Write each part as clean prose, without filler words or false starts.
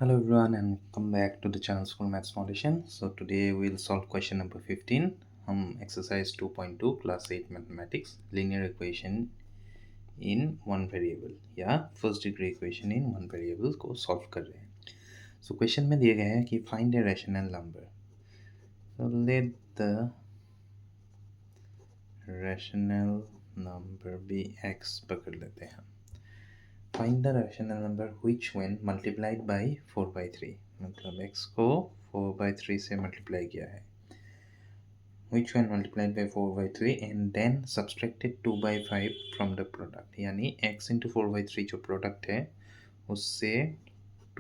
Hello everyone and come back to the channel School Maths Foundation. So today we'll solve question number 15 exercise 2.2 class 8 mathematics linear equation in one variable या first degree equation in one variable को solve कर रहे हैं. So question में दिया गया है कि find a rational number. So let the rational number be x पकड़ लेते हैं. Find the rational number which when multiplied by 4/3 मतलब x को 4/3 से मल्टीप्लाई किया है. which when multiplied by 4/3 and then subtracted 2/5 from the product यानी x into 4/3 जो प्रोडक्ट है उससे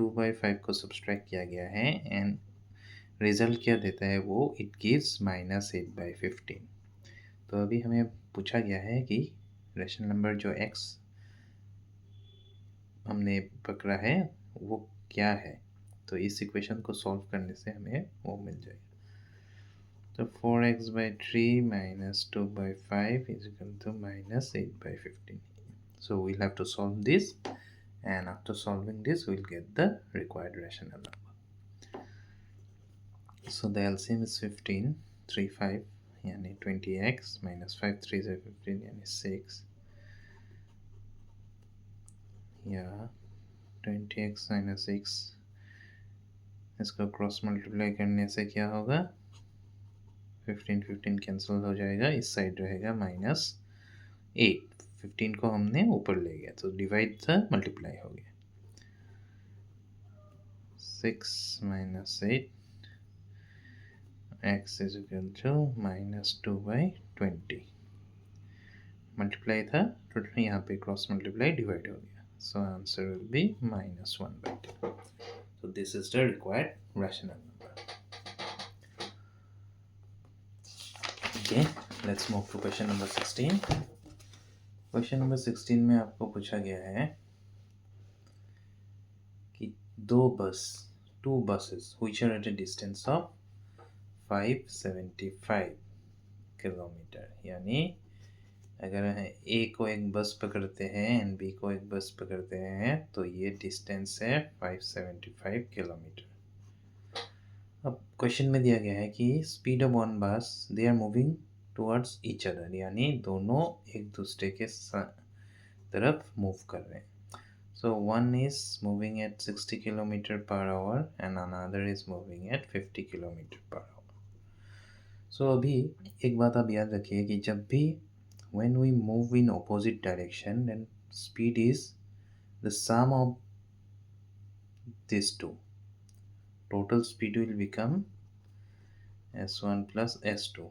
2/5 को सब्सट्रैक्ट किया गया है एंड रिजल्ट क्या देता है वो इट गिव्स -8/15. तो अभी हमें पूछा गया है कि रैशनल नंबर जो x हमने पकड़ा है वो क्या है. तो इस इक्वेशन को सॉल्व करने से हमें वो मिल जाएगा. तो 4x/3 minus 2/5 is equal to -8/15. So we'll have to solve this, and after solving this we'll get the required rational number. So the LCM is 15, 3, 5 यानी 20x minus 5 3 is 15 यानी 6 या 20x minus 6 इसको क्रॉस मल्टीप्लाई करने से क्या होगा 15 cancel हो जाएगा. इस साइड रहेगा -8. 15 को हमने ऊपर ले गया तो डिवाइड था मल्टीप्लाई हो गया. 6 minus 8 x is equal to -2/20. Multiply था तो यहाँ पे क्रॉस मल्टीप्लाई डिवाइड हो गया. So answer will be -1/10. So this is the required rational number. Okay, let's move to question number 16. Question number 16 में आपको पूछा गया है कि to buses which are at a distance of 575 kilometre यानी अगर ए को एक बस पकड़ते हैं एंड बी को एक बस पकड़ते हैं तो ये डिस्टेंस है 575 किलोमीटर. अब क्वेश्चन में दिया गया है कि speed of one bus they are moving towards each other यानी दोनों एक दूसरे के तरफ मूव कर रहे हैं. So one is moving at 60 km per hour and another is moving at 50 km per hour. So अभी एक बात आप याद रखिए कि जब भी when we move in opposite direction then speed is the sum of these two. Total speed will become s1 plus s2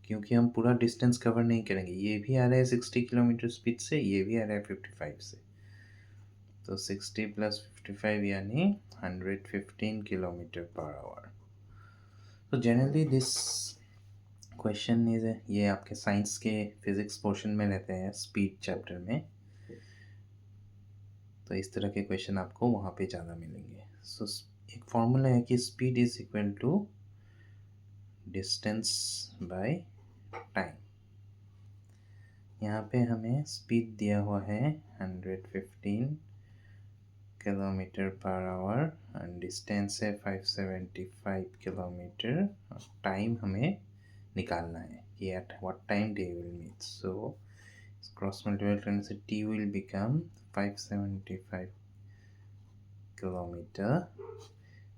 क्योंकि हम पूरा डिस्टेंस कवर नहीं करेंगे. ये भी आ रहा है 60 किलोमीटर स्पीड से, ये भी आ रहा है 55 से. तो 60 + 55 यानी 115 किलोमीटर पर आवर. तो जनरली दिस क्वेश्चन इज ये आपके साइंस के फिजिक्स पोर्शन में रहते हैं स्पीड चैप्टर में. तो इस तरह के क्वेश्चन आपको वहाँ पे ज़्यादा मिलेंगे. सो एक फॉर्मूला है कि speed is equal to distance by time. यहाँ पे हमें स्पीड दिया हुआ है 115 kilometre per our and distance है 575 किलोमीटर. टाइम हमें निकालना है कि at what time they will meet. So cross multiply करने से t will become 575 kilometre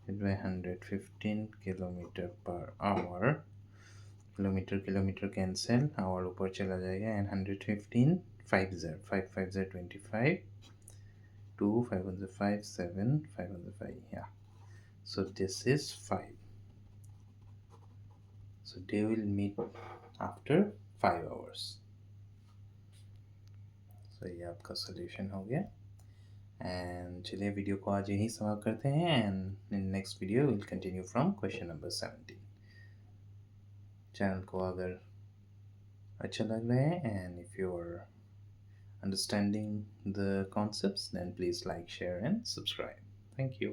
by 115 kilometre per hour. Kilometre cancel, hour ऊपर चला जाएगा and 115 5 5 25 2 5 5 7 5 5 yeah. So this is 5. So they will meet after 5 hours. So ये आपका solution हो गया. And चलिए वीडियो को आज यहीं समाप्त करते हैं and in next video will continue from question number 17. Channel को अगर अच्छा लग रहा है and if you are understanding the concepts then please like, share and subscribe. Thank you.